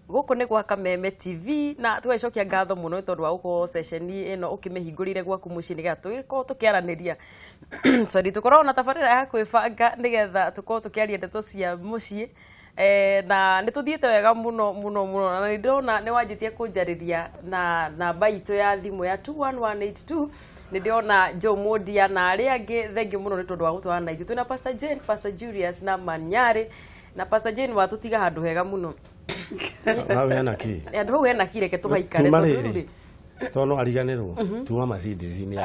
Guku ni gwa Kameme TV na twacokia ngatho muno tondu wa uko session ino ukimehingurire gwaku muci ni gatuko tukiaraniria sorry tukorwo na tabarira ya kwibanga nigetha tukorwo tukiaria ndeto cia muci na nituthiete wega muno na ndona ni wanjitie kunjariria na namba itu ya thimu ya 21182 nidiona Joe Modia na ari angi thengi muno ni tondu wa gutwana ithu twina Pastor Jane, Pastor Julius na Manyari na Pastor Jane watutiga handu hega muno. Nawe ana ki? Andu hena ki reke tumaikare tondu tono ariganirwo tuma Mercedes ni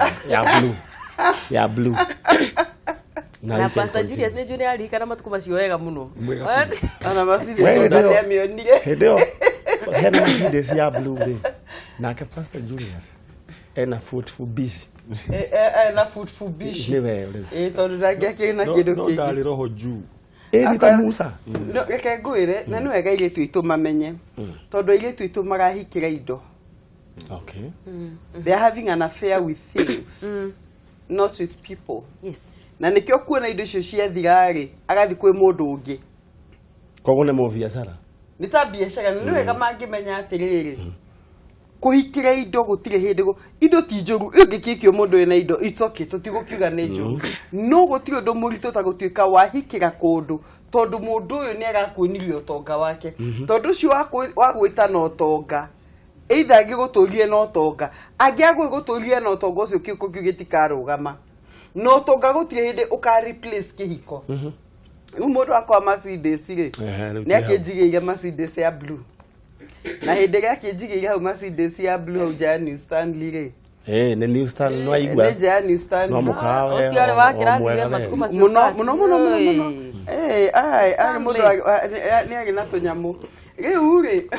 ya blue na Pastor Julius ne juni ali kana matuku macio wega muno ana Mercedes ndate amionire ndio hena Mercedes ya blue be na ka Pastor Julius ena fruitful beach ena fruitful beach ni wewe tondu ndangĩake na kĩndũ kĩngĩ ndari roho juu Erita Musa reke ngwire na nĩ wega ile tu mamenye tondu ile tu marahikira indo. Okay. They are having an affair with things, not with people. Yes. Na nikio kuona indo icio cia thigari agathi kwĩ mũndũ ũngĩ. Koguo nĩ mo biashara. Nĩ ta biashara nĩ wega mangĩmenya atĩrĩrĩ. Kuhikira indo gutire hindi indo ti njogu ingikikio mundu ena indo itoke tutigukiuga ni njogu no gutire ndo murito ta gutuika wahikira kundu tondu mundu uyu ni agakuonirio tonga wake tondu cio wa gwita no tonga either angiguturie no tonga angiguturie no tonga ucio kiko gitikarugama no tonga gutire hindi uka replace kihiko mundu akwa Mercedes ri ni akinjigiire Mercedes ya blue na hindi gake njigire hau Mercedes ya blue hau ja New Stanley ri ni New Stanley no aigua ni ja New Stanley no mukawe ucio ari wakirathire matuku macio muno ai mundu ni agi na tunyamu riu ri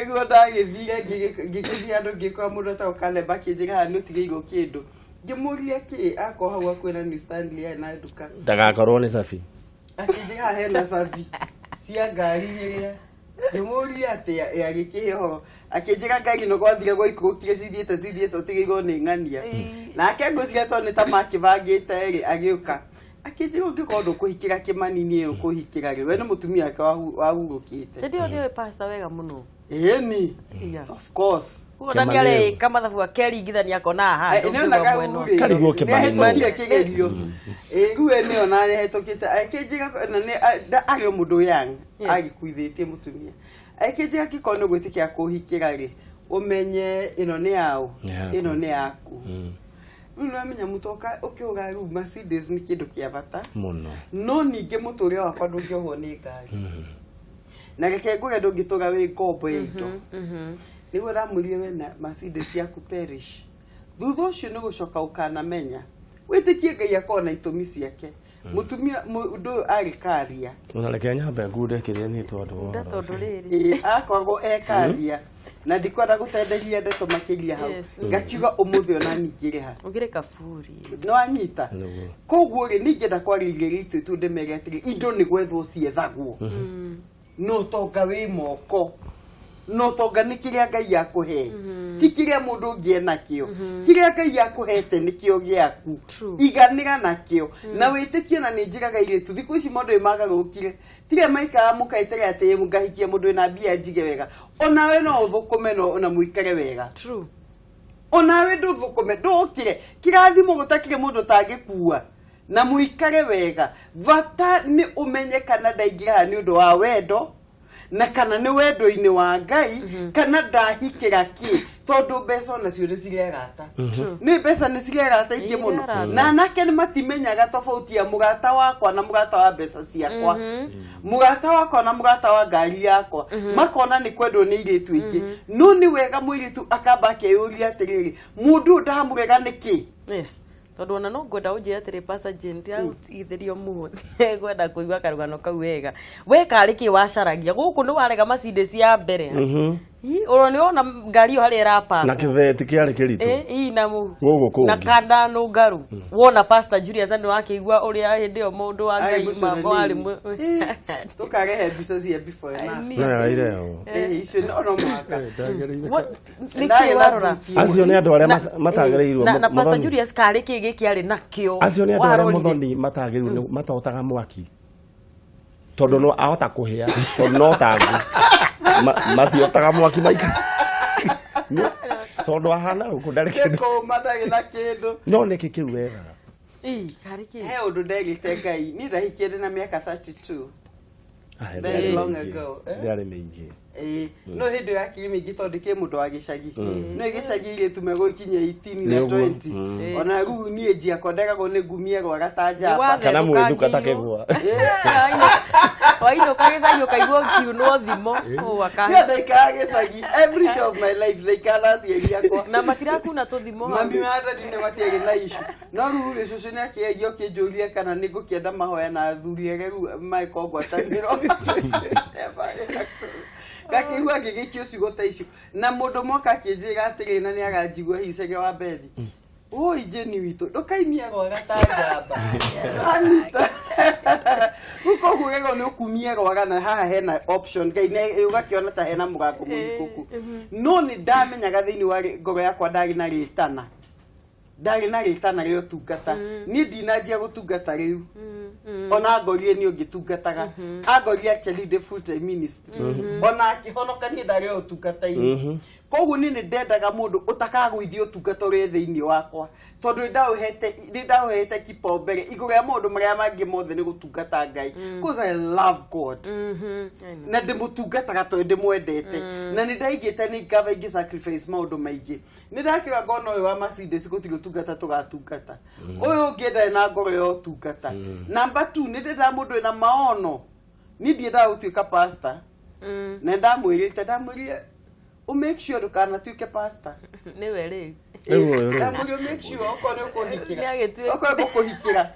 ego ndagithire ngigithia andu ngikwa mundu ta ukalemba kinjiga hanu tigeirwo kindu ngimuria ki ako hau akwena New Stanley na nduka ndagakorwo ni safi akijira hena sabi cia ngari iria ngimuria ati ya gikiho akijira ngari no gwathire gwa ikukire cithiete utigirwo ni ngania nake ngũcia to ni ta makivangite ri agiuka akijira ngikondo kuhikira kimanini ero kuhikira ri we ni mutumia ake wahurukite ndio pastor wega muno ni of course ndani ale kama thafu akeringithania kona handu ndio mweno karigwo kimanini kigerio ruwe ni ona rehetokite akijira na ni ari mundu yang agikuithitie mutumia akijira kikono gwitikia kuhikira ri umenye ino ni yao ino ni yaku Uno amenya mutoka ukiuga ru Mercedes ni kindu kia bata muno no ninge muturi wakwa ndungiohwo ni ngari na reke ngure ndungituga wi ngombo ito niwe ramurire we na Mercedes yaku perish thutha ucio ni gucoka ukanamenya witikie Ngai akona itumi ciake mutumia mundu arikaria unareke nyambe ngude kiria ni tondu riri akorwo ekaria na ndikwenda gutenderia ndeto makiria hau ngakiuga umuthi ona ningire ha ugire kaburi no anyita koguo ri ningenda kwariria itu tunde mege atiri indo ni gwethwo ciethagwo no tonga wi moko no tonga ni kiria Ngai akuhe ti kiria mundu ngiena kio kiria Ngai akuhete ni kio giaku iganira nakio na witikie na ni njiraga ile tu thiku ici mundu imaga gukire tire maika mukaitega ati mugahikia mundu ina bia njige wega ona we no uthukume no ona muikare wega true ona we nduthukume ndukire kirathimo gutakire mundu tangikuwa na muikare wega vata ni umenye kana ndaigira ni undu wa wendo na kana ni wendo-ini wa Ngai kana ndahikira ki tondu mbeca na cio ni cirerata ni mbeca ni cirerata ingi muno na nake ni matimenyaga tofauti ya mugata wakwa na mugata wa mbeca ciakwa mugata wakwa na mugata wa ngari yakwa makona ni kwendo ni iritu ingi no ni wega muiritu akamba akeyuria atiriri mundu ndamurega niki yes tondu ona no ngwenda unjira atiri Pastor Jane itherio muthi gwenda kuigua karugano kau wega we kari ki wacaragia guku ni warega Mercedes ya mbere Uroniona ngari hari irapa. Na kiveti kiari kiritu. Ii na mu. Gogo kungi. Na kanda no ngaru. Wona Pastor Julius ando akigwa uria hindi o mundu wa Ngai mama ari mu. Tukarehe mbica cia before na. Na ire. Icio no mwaka. Niki warora. Acio ni andu aria matagereirwo. Na Pastor Julius kari kigi kiari nakio. Acio ni andu aria muthoni matagereirwo matotaga mwaki. Tondu no ahota kuhia, tondu no tangu. Matiotaga mwaki maika. Tondu ahana uko ndari kindu. Ko madagi na kindu. No niki kiu wega. Kari ki. He undu ndegite Ngai ni ndahikiende na miaka 32. Very long ago. Ndari mingi. No hindi ya kimi gitondu ki mundu wa gicagi. No gicagi ile tumego ikinya 18 na 20. Ona ruhu ni ejia kodega go ne gumie go gatanja. Kana mwendu katakegwa. Waino kagicagi ukaigua kiuno thimo. Wakahe. Ndaikaga gicagi every day of my life ndaikana cieri yakwa. Na matiraku na tuthimo. Mami wada dine matiage na issue. No ruhu le cucu ni akiegio kijuria kana ni gukienda mahoya na athuri egeru maiko gwataniro. Kakigwa gigikio cigota icio na mundu moka kinjiga atiri na ni aganjigua hicege wa bethi oi jeni witu ndukaimia go gatanjamba anita uko kugego ni ukumia go gana haha hena option Ngai ne ugakiona ta hena mugango muhikuku no ni ndamenyaga thiini wa ngoro yakwa ndari na ritana ryo tungata ni ndinajia gutungata riu ona ngorie ni ungitungataga agorie actually the full time ministry ona akihonoka ni ndari utungata-ini koguo ni ndendaga mundu utakaguithio tungata uri thiini wakwa tondu ndauhete kipaumbere iguru ya mundu maria mangi mothe ni gutungata Ngai because I love God na ndimutungataga tondu ndimwendete na ni ndaigite ni ngava ingi sacrifice maundu maingi ni ndakiga ngono uyu wa Mercedes gutigo tungata tugatungata uyu ungienda na ngoro yo tungata number 2 ni ndenda mundu ina maono ni ndienda gutuika pastor na ndamwirite make sure dukana tuike pastor ni wele ndamwire make sure uko ne kuhikira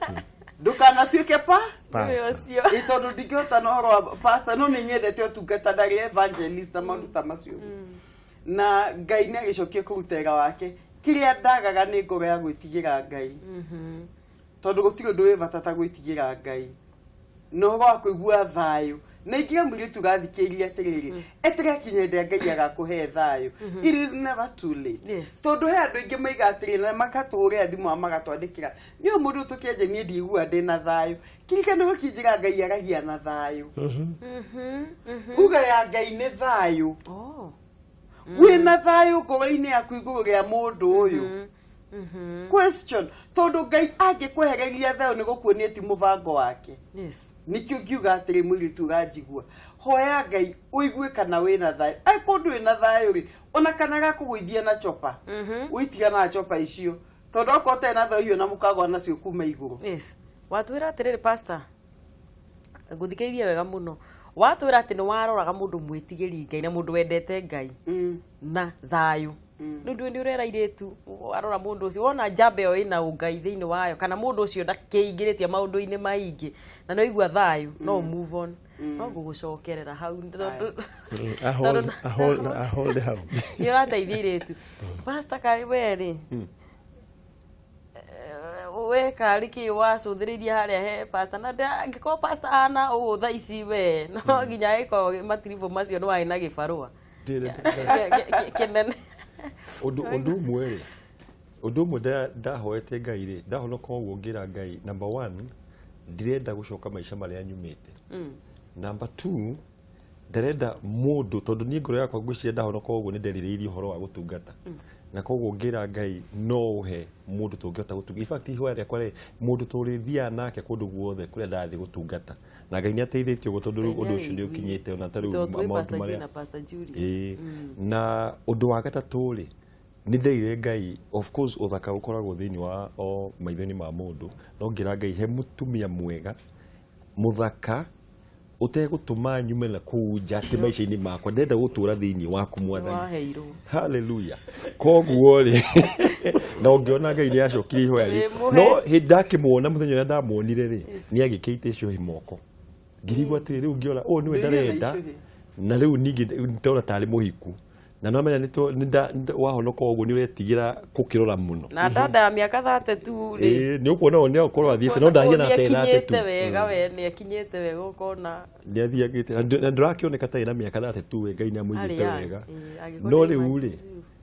dukana tuike pastor itondo ndigiota no horo pastor no ni nyendete utungata ndari evangelist na maundu ta macio na Ngai ni agicokie kurutega wake kiria ndagaga ni ngoro ya gwitigira Ngai tondu gutiro ndu wivatata gwitigira Ngai no gwa kuigua thayu na ikiga mwiritu gathikiria atiriri etere kinyende Ngai agakuhe thayu it is never too late tondu he andu ingi maiga atiriri na makatũre thimu magatwandikira ni mundu tukienje ni ndigua ndina thayu kirikane gukinjira Ngai agahia na thayu uga ya Ngai ni thayu wina thayu ngoro-ini yaku iguru ria mundu uyu question tondu Ngai angikwehereria thayu ni gukuonia ti mubango wake nikio ngiuga atiri mwiritu ganjigua hoya Ngai uigue kana wina thayu ai kondu wina thayu ri ona kana gakuguithia na chopa uitiga na chopa icio tondu okote na thayu na mukagwa nacio kuma iguru watwira atiriri pastor nguthikiririe wega muno watwira ati ni waroraga mundu mwitigiri Ngai na mundu wendete Ngai na thayu ndu ndi urera iretu arora mundu ucio wona jambe yo ina ungai thiini wayo kana mundu ucio ndakeingiritie maundu-ini maingi na no igua thayu no move on no gugucokerera hau a hold hau ni rateithia iretu pastor kari weri we kari ki wacuthiriria haria he pastor na ngiko pastor ana u tha ici we no nginya iko matirifu macio no aina gibarua kenene undu mwe ndahoete Ngai ri ndahonoka uguo ngira Ngai number 1 ndirenda gucoka maisha maria nyumite number 2 ndirenda mundu tondu ni ngoro yakwa ngwiciria ndahonoka uguo ni ndeririirie uhoro wa gutungata na koguo ngira Ngai no uhe mundu tungihota gutungata in fact ihwa riakwa ri mundu turithia nake kundu guothe kuria ndathi gutungata na Ngai ni ateithĩtie uguo tondu undu ucio ni ukinyite ona tari maundu maria na undu wa gatatu ri ni ndeire Ngai of course uthaka ukoragwo thiini wa o maithoni ma mundu no ngira Ngai he mutumia mwega muthaka utegutuma nyume na kuja ati maisha-ini makwa ndenda gutura thiini waku mwathani hallelujah koguo ri na ungiona Ngai ni acokire ihoya ri no hindakimwona muthenya uria ndamuonire ri ni agikite icio himoko ngirigwa ati riu ngiona o niwe ndarenda na riu ningi ndona tari muhiku na no menya nĩ wahonoka ũguo nĩ ũretigĩra gũkĩrora mũno na dada ya mĩaka 32 rĩ nĩ ũkuona ũyũ nĩ ũkorwo athiĩte no ndahiana ta ĩna nĩakinyĩte wega we nĩakinyĩte wega ũkona nĩathiagĩte na ndũrakĩoneka ta ĩna mĩaka 32 we Ngai nĩamũigĩte wega no rĩu rĩ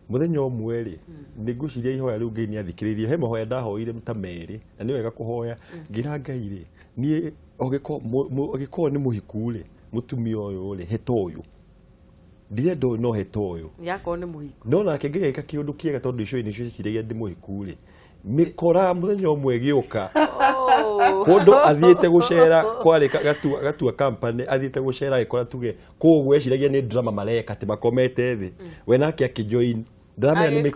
muthenya ũmwe rĩ nĩngwĩciria ihoya rĩu Ngai nĩathikĩrĩirie he mahoya ndahoire ta merĩ na nĩ wega kũhoya ngira Ngai rĩ niĩ ũgĩkorwo nĩ mũhiku rĩ mũtumia ũyũ rĩ heta ũyũ ndirenda no heta ũyũ yakorwo nĩ mũhiku no nake ngĩgeka kĩũndũ kĩega tondũ icio nĩ cio ciragia ndĩ mũhiku rĩ mĩkora muthenya ũmwe gĩũka kũndũ athiĩte gũcera kwarĩ gatua company athiĩte gũcera agĩkora tuge kũguo eciragia nĩ drama mareka atĩ makomete thĩ we nake akĩjoin ndamenya nĩ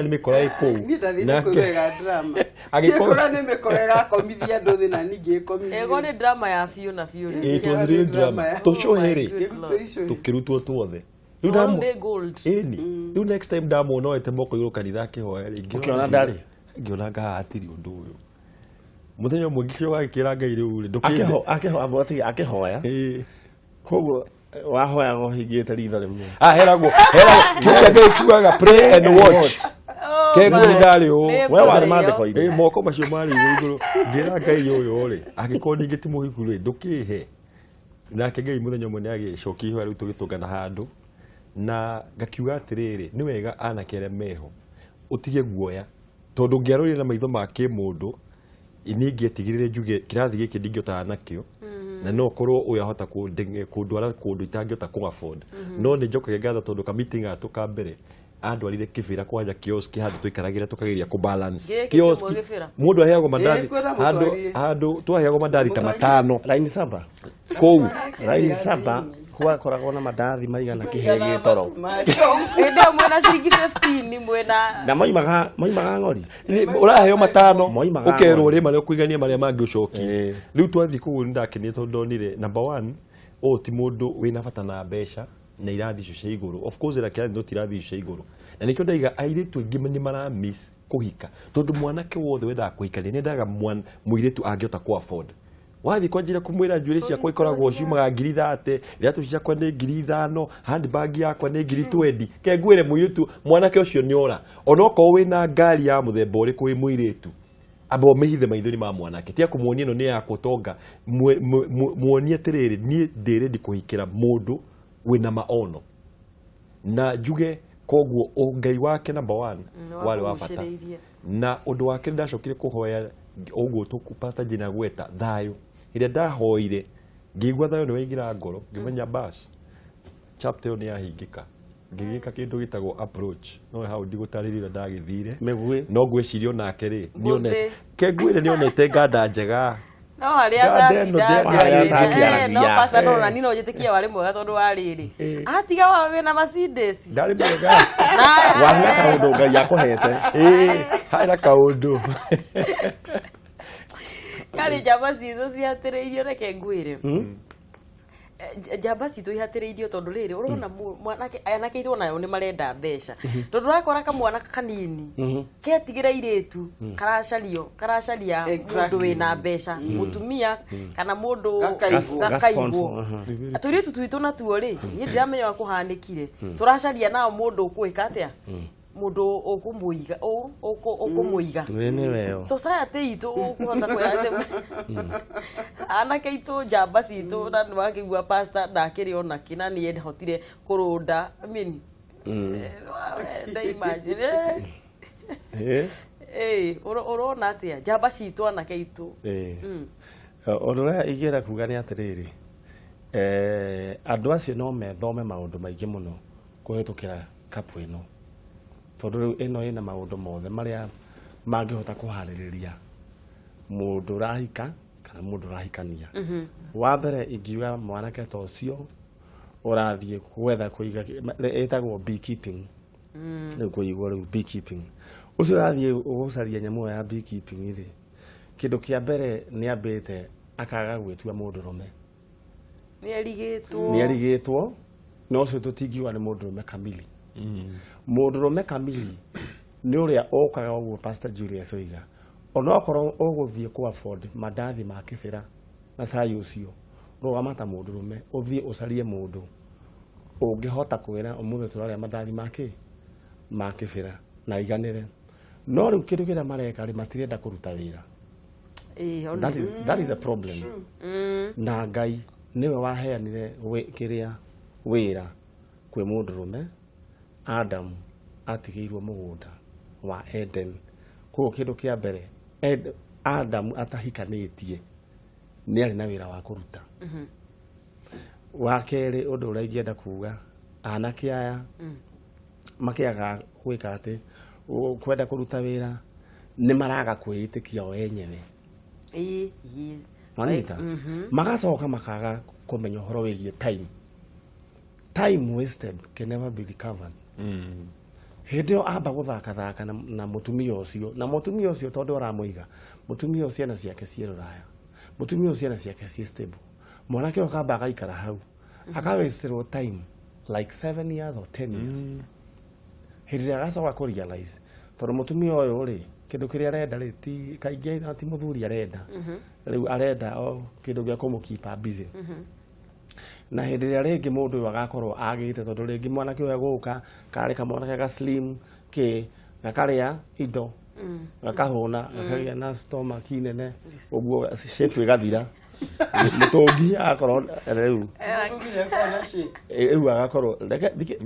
mĩkora ĩkũu agĩkora nĩ mĩkora ĩgakomithia andũ thĩ na ningĩ ĩkomithia ego nĩ drama ya biũ na biũ it was real drama tũcohere tũkĩrutwo tuothe rĩu next time ndamwona oete moko igũrũ kanitha akĩhoya rĩngĩ ũkĩona ndarĩ ngĩona ngahatiri ũndũ ũyũ muthenya ũmwe ngĩkĩoga gĩkĩra Ngai rĩu rĩ akĩhoya koguo wahoyaga ũhingĩte ritho rĩmwe heragwo kĩrĩa Ngai kiugaga pray and watch kengũri ndarĩ ũũ we warĩ mandĩko-inĩ moko macio marĩ igũrũ ngĩra Ngai ũyũ rĩ angĩkorwo ningĩ ti mũhiku rĩ ndũkĩhe nake Ngai muthenya ũmwe nĩagĩcokia ihoya rĩu tũgĩtũngana handũ na ngakiuga atĩrĩrĩ nĩ wega anake arĩa meho ũtige guoya tondũ ngĩarorire na maitho ma kĩmũndũ ningĩetigĩrĩre njuge kĩrathi gĩkĩ ndingĩhota nakĩo na no korwo ũyũ ahota kũndwara kũndũ itangĩhota kũ-afford no nĩ njokaga ngatho tondũ ka meeting gatũ ka mbere andwarire kĩbĩra kwanja kioski handũ tũikaragĩra tũkageria kũ-balance kioski mũndũ aheagwo mandathi handũ twaheagwo mandathi ta 5 raini saba kũu raini saba kwakoragwo na mandathi maigana kĩhe gĩtoro hĩndĩ ĩyo mwena ciringi 15 mwena na maimaga ng'ori ũraheo 5 Moimaga ũkerwo rĩ marĩa ũkũigania marĩa mangĩ ũcokie rĩu twathiĩ kũu nĩndakenire tondũ ndonire number 1 ũũ ti mũndũ wĩna bata na mbeca na irathi icio cia igũrũ of course rake no tirathi icio cia igũrũ na nĩkĩo ndaiga airĩtu aingĩ nĩ mara miss kũhika tondũ mwanake wothe wendaga kũhikania nĩendaga mũirĩtu angĩhota kũ-afford wathi kwanjira kumwira njuĩrĩ ciakwa ikoragwo ciumaga 30 iratũ ciakwa nĩ 5,000 handbag yakwa nĩ 20 ke ngwĩre mũirĩtu mwanake ũcio nĩora onokorwo wĩna ngari ya mũthemba ũrĩkũ wĩ mũirĩtu amba ũmĩhithe maithori ma mwanake tia kũmuonia ĩno nĩ yakwa tonga muonie atĩrĩrĩ niĩ ndĩ ready kũhikĩra mũndũ wĩna maono na njuge koguo Ngai wake number 1 wale wa bata na ũndũ wake ndacokire kũhoya ũguo tũku pastor Jina gweta thayũ ĩrĩa ndahoire ngĩigua thayũ nĩ waingĩra ngoro ngĩmenya bas chapter ĩyo nĩ yahingĩka ngĩgĩka kĩndũ gĩtagwo approach no hau ndigũtarĩria ndagĩthire mĩguĩ no ngwĩciria onake rĩ nĩone ke ngwĩre nĩonete nganda njega no harĩa no pasa no na nino njĩtĩkia warĩ mwega tondũ wa rĩrĩ atiga wa wĩna Mercedes ndarĩ mwega wahĩa kaũndũ Ngai akũhete haĩra kaũndũ yarĩ njamba citũ cihatĩrĩirio reke ngwĩre njamba citũ ihatĩrĩirio tondũ rĩrĩ ũrona mwanake anake itũ nayo nĩ marenda mbeca tondũ ũrakora kamwana kanini ketigĩra irĩtu karacaria mũndũ wĩna mbeca mũtumia kana mũndũ gakaigwo tũirĩtu twitũ natuo rĩ niĩ ndiramenya kũhanĩkire tũracaria nao mũndũ ũkwĩka atĩa mũndũ ũkũmũiga society itũ ũkũhota kwĩra anake itũ njamba citũ na nĩwakĩigua pastor ndakĩrĩ ona kĩna niĩ ndahotire kũrũnda imagine ũrona atĩa njamba citũ anake itũ ũndũ ũrĩa ingĩenda kuga nĩ atĩrĩrĩ andũ acio no methome maũndũ maingĩ mũno kũhĩtũkĩra kapu ĩno tondũ rĩu ĩno ĩna maũndũ mothe marĩa mangĩhota kũharĩrĩria mũndũ ũrahika kana mũndũ ũrahikania wa mbere ingiuga mwanake ta ũcio ũrathiĩ gwetha kũiga ĩtagwo beekeeping rĩu kũigwo rĩu beekeeping ũcio ũrathiĩ gũcaria nyamũ ya beekeeping rĩ kĩndũ kĩa mbere nĩambĩte akaga gwĩtua mũndũrũme nĩerigĩtwo no ũcio tũtingiuga nĩ mũndũrũme kamili mũndũrũme kamili nĩ ũrĩa ũkaga ũguo Pastor Julius oiga onokorwo ũgũthiĩ kũ-afford mandathi ma kĩbĩra na cai ũcio rũgama ta mũndũrũme ũthiĩ ũcarie mũndũ ũngĩhota kwĩra ũmũthĩ tũrarĩa mandari ma kĩbĩra na iganĩre no rĩu kĩndũ kĩrĩa mareka rĩ matirenda kũruta wĩra. That is the problem. Na Ngai niwe waheanire kĩrĩa wĩra kwĩ mũndũrũme. Adam atigĩirwo mũgũnda wa Eden. Koguo kĩndũ kĩa mbere Adam atahikanĩtie nĩ arĩ na wĩra wa kũruta. Wa kerĩ ũndũ ũrĩa ingĩenda kuga anake aya makĩaga gwĩka atĩ kwenda kũruta wĩra nĩ maraga kwĩĩtĩkia o enyewe. Manita magacoka makaga kũmenya ũhoro wĩgiĩ time wasted can never be recovered. Hĩndĩ ĩyo amba gũthaka na mũtumia ũcio na mũtumia ũcio tondũ ũramũiga mũtumia ũcio ciana ciake ciĩ Rũraya mũtumia ũcio ciana ciake ciĩ stable mwanake ũyũ akamba agaikara hau akawasterwo time like 7 years or 10 years. Hĩndĩ ĩrĩa agacoka kũrealize tondũ mũtumia ũyũ rĩ kĩndũ kĩrĩa arenda rĩ ti kaingĩ ti mũthuri arenda rĩu arenda o kĩndũ gĩa kũmũkipa busy. Na hĩndĩ ĩrĩa rĩngĩ mũndũ ũyũ agakorwo agĩte tondũ rĩngĩ mwanake ũyũ agũka karĩ kamwanake ga slim gakarĩa indo gakahũna gakagĩa na stomach nene ũguo shape ĩgathira mũtũngi agakorwo rĩu agakorwo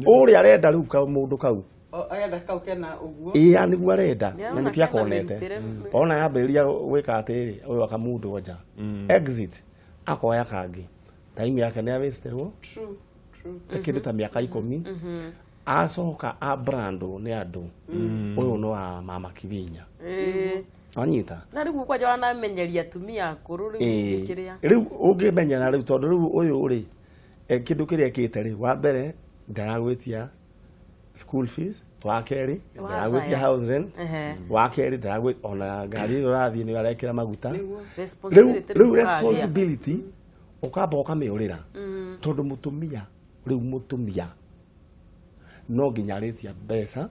ũrĩa arenda rĩu mũndũ kau nĩguo arenda na nĩkĩo akonete ona yambĩrĩria gwĩka atĩrĩ ũyũ akamundwo nja exit akoya kangĩ time yake nĩ awesterwo kĩndũ ta mĩaka 10 acoka abrandwo nĩ andũ ũyũ no wa mama Kibinya anyita na rĩu kwanja wanamenyeria atumia akũrũ rĩu kĩrĩa rĩu ũngĩmenyana rĩu tondũ rĩu ũyũ rĩ kĩndũ kĩrĩa kĩte rĩ wa mbere ndaragwĩtia school fees wa kerĩ ndaragwĩtia house rent wa kerĩ ndaragwĩtia ona ngari ĩyo rathiĩ nĩ arekĩra maguta rĩu responsibility ukamba ukamĩũrĩra tondũ mũtumia rĩu mũtumia no nginya arĩtia mbeca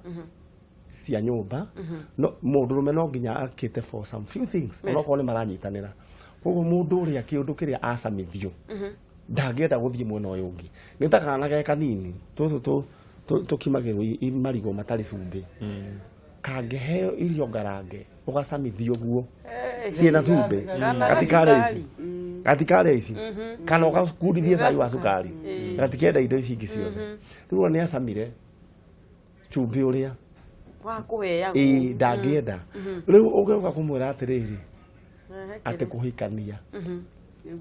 cia nyũmba mũndũrũme no nginya akĩte for some few things onokorwo nĩ maranyitanĩra. Koguo mũndũ ũrĩa kĩũndũ kĩrĩa acamithio ndangĩenda gũthiĩ mwena ũyũ ũngĩ nĩ ta kana ge kanini tũtũ tũkimagĩrwo marigũ matarĩ cumbĩ kangĩheo irio ngarange ũgacamithio guo ciĩna cumbĩ gatikare ici kana ũgakundithie cai wa cukari gatikenda indo ici ingĩ ciothe rĩu nĩ acamire cumbĩ ũrĩa wa kũheagwo ndangĩenda rĩu ũgĩũka kũmwĩra atĩrĩrĩ atĩ kũhikania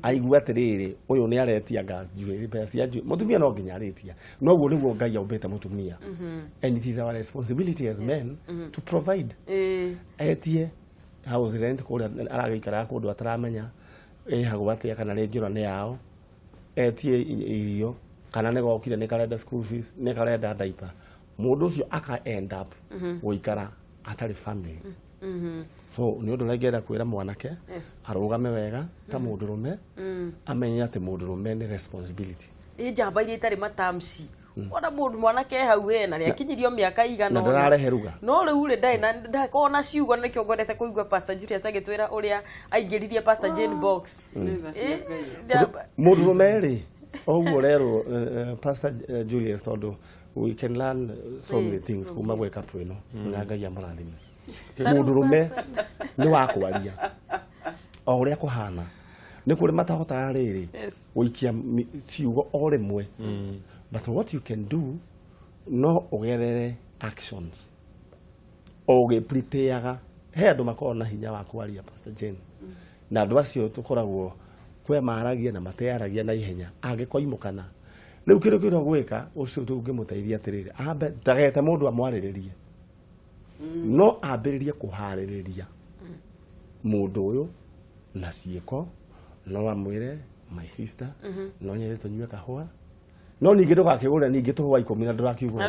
aigua atĩrĩrĩ ũyũ nĩ aretia njuĩrĩ mbeca cia njuĩrĩ mũtumia no nginya arĩtia noguo nĩguo Ngai aumbĩte mũtumia and it is our responsibility as men to provide. Etie house rent kũrĩa aragĩikara kũndũ ataramenya hagwa atĩa kana rĩngĩ ona nĩ yao etie irio kana nĩ gokire nĩ karenda school fees nĩ karenda diaper mũndũ ũcio aka end up gũikara atarĩ family. So nĩ ũndũ ũrĩa kwĩra mwanake arũgame wega ta mũndũrũme amenye atĩ mũndũrũme nĩ responsibility njamba iria itarĩ matamshi ona mũndũ mwanake hau hena nĩ akinyirio mĩaka igana na ndararehe ruga no rĩu rĩ ndakorwo na ciugo nĩkĩo ngwendete kũigua Pastor Julius agĩtwĩra ũrĩa aingĩririe Pastor Jane Box mũndũrũme rĩ ũguo rerwo Pastor Julius tondũ we can learn so many things kuma gwĩ kapu ĩno na Ngai amũrathime. Mũndũrũme nĩ wa kwaria o ũrĩa kũhana nĩ kũrĩ matahotaga rĩrĩ gũikia ciugo o rĩmwe but what you can do no ũgerere actions o ũgĩprepareaga he andũ makoragwo na hinya wa kwaria Pastor Jane na andũ acio tũkoragwo kwe maragia na matearagia na ihenya angĩkoimũkana rĩu kĩrĩa kĩrĩa gwĩka ũcio tũngĩmũteithia atĩrĩrĩ ambe ndagete mũndũ amwarĩrĩrie no ambĩrĩrie kũharĩrĩria mũndũ ũyũ na ciĩko no amwĩre my sister no nyende tũnyue kahũa no ningĩ ndũgakĩgũre ningĩ tũhũa 10 na ndũrakiugwo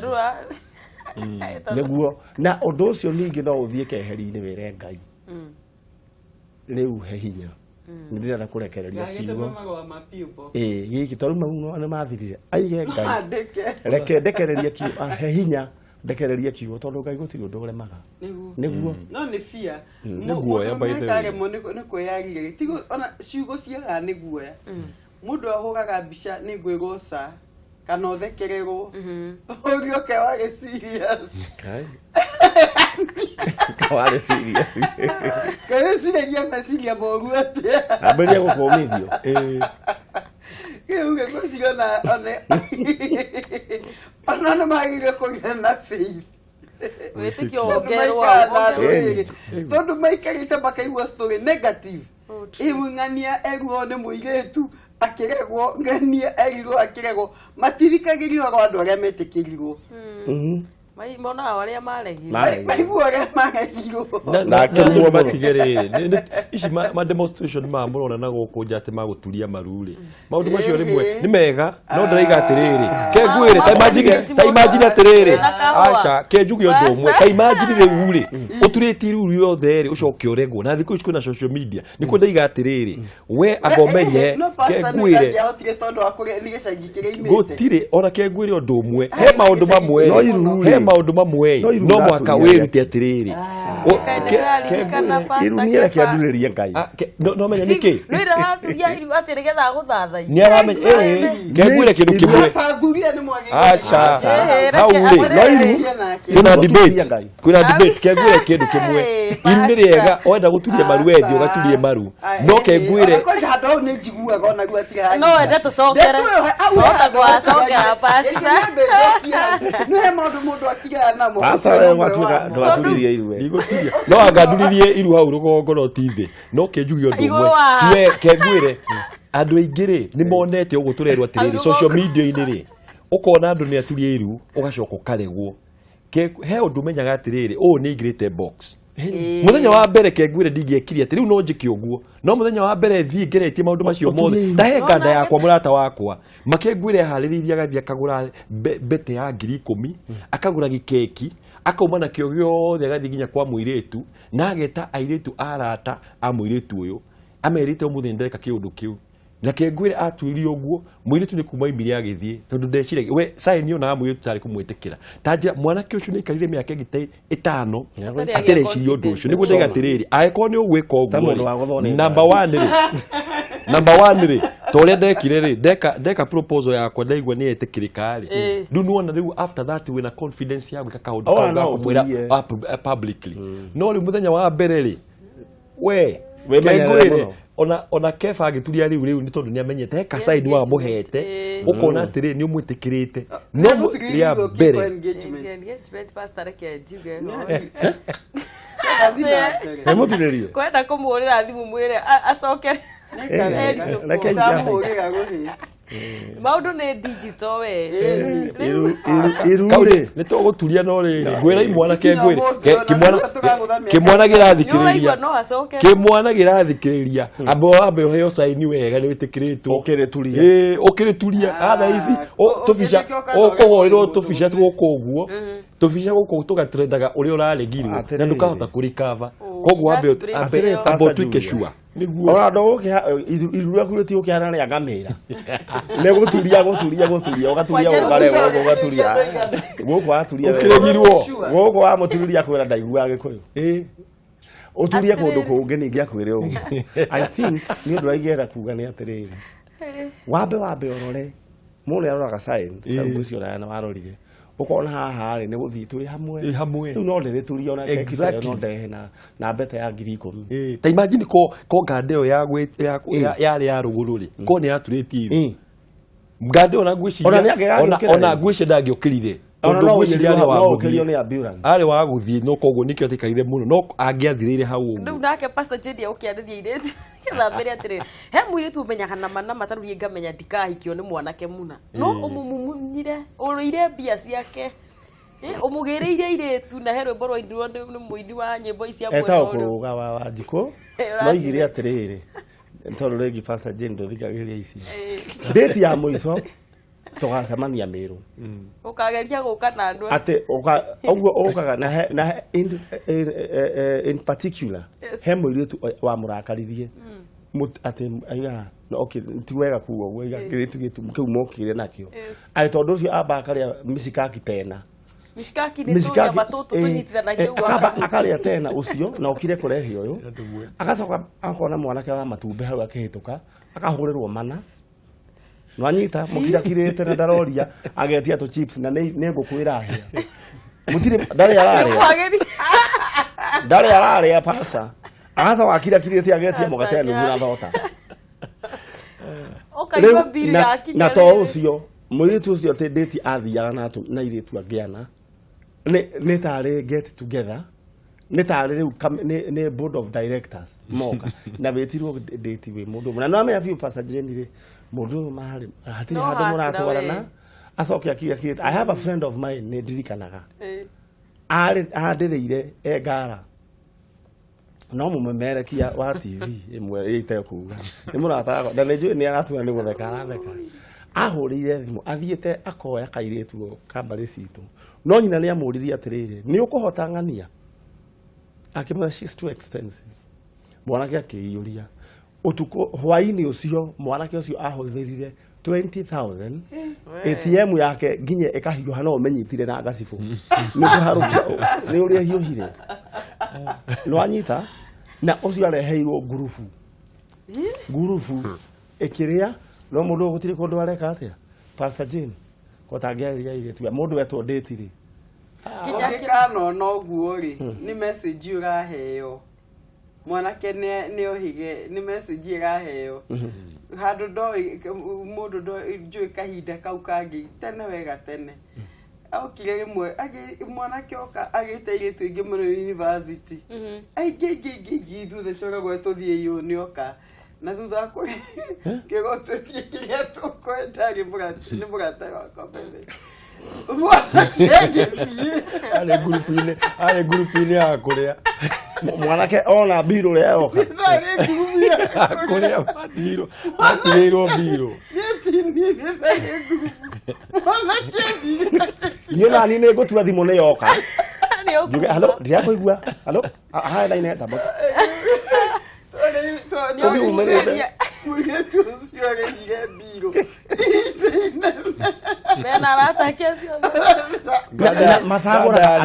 nĩguo na ũndũ ũcio ningĩ no ũthiĩ keheri-inĩ wĩre Ngai rĩu he hinya nĩ ndĩrenda kũrekereria kiugo gĩkĩ tondũ mau nĩ mathirire aige Ngai reke ndekereria kiugo he hinya ndekereria kiugo tondũ Ngai gũtirĩ ũndũ ũremaga nĩguo no nĩ fear nĩguo ya by the way nĩ kwĩyarire tigo ona ciugo ciaga nĩ guoya mũndũ ahũgaga mbica nĩ gwĩgoca kana uthekererwo urio ke wage serious kai kawale serious kare siragia masiria moru atia aberia gukomithio Keu ke kosiona ona magire kugena faith Wĩtĩkio wongererwo tondu maikarite makaigua story negative imung'ania eguo nĩ mũirĩtu akiregwo ng'ania erirwo akiregwo matirikagĩrio andũ arĩa metĩkĩrirwo Maimonaga arĩa maregirwo maigua arĩa maregirwo na kĩruo matigere ici ma demonstration ma mũrona na gũkũ nja atĩ magũturia maru rĩ maũndũ macio rĩmwe nĩ mega no ndĩraiga atĩrĩrĩ kengwĩre ta imagine atĩrĩrĩ aca kenjuge ũndũ ũmwe ta imagine rĩu rĩ ũturĩtie iru riothe rĩ ũcoke ũregwo na thikũ ici kwĩna social media nĩ kwenda iga atĩrĩrĩ we agomenye kengwĩre gũtirĩ ona kengwĩre ũndũ ũmwe he maũndũ mamwe maũndũ mamwe no mwaka wĩrute atĩrĩrĩ iruniere kĩandurĩrie Ngai no menya nĩkĩ nĩ raturia iru atĩ nĩgetha gũthathai nĩ aramenya kengwĩre kĩndũ kĩmwe aca hau rĩ kwĩna debate kengwĩre kĩndũ kĩmwe iru nĩ rĩega wenda gũturia maru wethi ũgaturie maru no kengwĩre no wende tũcokere ota gwacokera pasta no anganduririe iru hau rũgongo no tithĩ no kenjuge ũndũ ũmwe kengwĩre andũ aingĩ rĩ nĩ monete ũguo tũrerwo atĩrĩrĩ social media-inĩ rĩ ũkona andũ nĩ aturie iru ũgacoka ũkaregwo he ũndũ ũmenyaga atĩrĩrĩ ũũ nĩ ingĩrĩte box muthenya wa mbere kengwĩre ndingĩekire atĩ rĩu no njĩke ũguo no muthenya wa mbere thiĩ ngeretie maũndũ macio mothe tahe nganda yakwa mũrata wakwa makengwĩre harĩrĩirie agathiĩ akagũra bete ya 10,000 akagũra gĩkeki akauma nakĩo gĩothe agathiĩ nginya kwa mũirĩtu na ageta airĩtu arata a mũirĩtu ũyũ amerite ũmũthĩ ndareka kĩũndũ kĩu na kengwĩre atuirio ũguo mũirĩtu nĩ kuma imire agĩthiĩ tondũ ndeciragia we sign ona mũirĩtu tarĩ kũmwĩtĩkĩra ta njĩra mwanake ũcio nĩ aikarire mĩaka ĩngĩ 5 atereciria ũndũ ũcio nĩguo ndaiga atĩrĩrĩ angĩkorwo nĩ ũgwĩka ũguo number one rĩ ta ũrĩa ndekire rĩ ndeka proposal yakwa ndaigua nĩ etĩkĩrĩka rĩ rĩu nĩwona rĩu after that wĩna confidence ya gwĩka kaũndũ ga kũmwĩra publicly no rĩu mũthenya wa mbere rĩ we kengwĩre ona keba agĩturia rĩu nĩ tondũ nĩ amenyete he kasaidi wa mũhete ũkona atĩrĩ nĩ ũmwĩtĩkĩrĩte no rĩa mbere emũturĩrio kwenda kũmũrĩra thimũ mwĩre acokere maũndũ nĩ digital we irurĩ nĩ tũgũturia no rĩrĩ ngwĩra imwana kengwĩre kĩmwana kĩrathikĩrĩria ambe ũheo saini wega nĩ wĩtĩkĩrĩtwo ũkĩrĩturia thaa ici tũbica ũkũhũrĩrwo tũbica gũkũ ũguo tũbica gũkũ tũgatrendaga ũrĩa ũraregirwo na ndũkahota kũrĩkava koguo ambe ũtuĩke sure ona ndo iru rĩaku rĩtigũkĩhana rĩa ngamĩra nĩ gũturia ũgaturia gũkũ waturia gũkũ wamũturiria kwĩra ndaiguaga Gĩkũyũ ũturie kũndũ kũngĩ ningĩ akwĩre ũguo I think nĩ ũndũ waigera kuga nĩ atĩrĩrĩ wambe ũrore mũndũ nĩ aroraga science ta ũcio na warorire ukona haha rĩ nĩ gũthiĩ tũrĩ hamwe rĩu no ndĩrĩturia ona keki no ndehe na mbete ya 10,000 ta imagine ko ngande ĩyo yarĩ ya rũgũrũ rĩ ko nĩ yaturĩtie ngande ona ngwĩciria ndangĩũkĩrire tondũ ngwĩciria arĩ wa gũthiĩ no koguo nĩkĩo atĩkarire mũno no angĩathirĩire hau ũguo rĩu nake pastor Jedi ũkĩarĩria irĩtu getha mbere atĩrĩrĩ he mũirĩtu ũmenyaga nama matarũrie ngamenya ndikahikio nĩ mwanake mũna no ũmũmunyire ũrĩire mbia ciake ũmũgĩrĩire irĩtu na he rwĩmbo rwaindirwo nĩ mũini wa nyĩmbo icia etagwo kũrũga wa Wanjikũ no igire atĩrĩrĩ tondũ rĩngĩ pastor Jedi ndũthikagĩrĩria ici date ya mũico tũgacemania Mĩrũ ũkageria gũka na andũ atĩ ũguo ũkaga na in particular he mũirĩtu wa mũrakaririe atĩ aiga okay ti wega kuga ũguo aiga kĩrĩtu kĩu mokire nakĩo arĩ tondũ ũcio amba akarĩa mishikaki tena mishikaki nĩ tũrĩa matũtũ tũnyitithanagia ũguo akarĩa tena ũcio na ũkire kũrehe ũyũ agacoka akona mwanake wa matumbĩ hau akĩhĩtũka akahũrĩrwo mana Nwanyita mukira kirete na daroria agetia to chips na ne ngukwira hia. Mutire ndare arare. Ndare arare pasa. Asa wakira kirete agetia mugate no na thota. Okaigua biru yakinya. Na to ucio muiritu ucio te date athiaga na iritu agiana. Ne tare get together. Nä tarä rä u nä board of directors moka na betirwo date we mundu na no amenya biũ passageni rĩ mundu marĩ hatirĩ handũ mũratwarana acoke akiuga I have a friend of mine nĩ ndirikanaga andĩrĩire engara no mũmemerekia wa TV ĩmwe ĩte kuuga nĩ mũrataga na nĩnjũĩ nĩ agatua nĩ gũtheka aratheka ahũrĩire thimũ athiĩte akoya kairĩtu kambarĩ citũ no nyina nĩ amũririe atĩrĩrĩ nĩ ũkũhota ng'ania akimwambia she's too expensive. Mwanake akĩiyũria utuko hwaini ucio mwanake ucio ahũthĩrire 20,000 ATM yake nginye ĩkahiũha no ũmenyitire na gacibu nĩ kũharũkia nĩ ũrĩa hiũhire no anyita na ucio areheirwo ngurubu ĩkĩrĩa no mũndũ gũtirĩ kũndũ areka atĩa Pastor Jane kotangĩarĩria iretu mũndũ wetwo date rĩ Kano no guo ri ni message uraheo mwanake ne ohige ni message iraheo handu ndo mundu ndo njui kahinda kau kangi tene wega tene okire rimwe mwanake oka agiteire twingi muno university aigigi thutha tũragwo tuthie yo ni oka na thutha kuri kigoto kiria tukwenda ni mugate wakwa bebe ale grupini ya kuria mwanake ona biro le yoka kuria biro akiriro biro yona ni ne gotua thimo ne yoka juga halo ndia kuigua halo ha ina ina tabo Obi umere mugetu siore ile biro Mena rata kesio masagora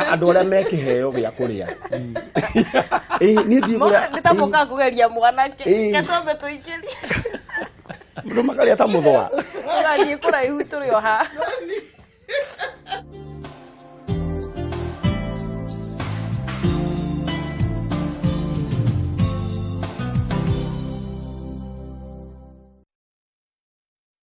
andu aria mekiheo gya kuria ni ndiguria nitapoka kugeria mwanake gatombe tuikiria mundu makaria ta muthwa ni kura ihu turi oha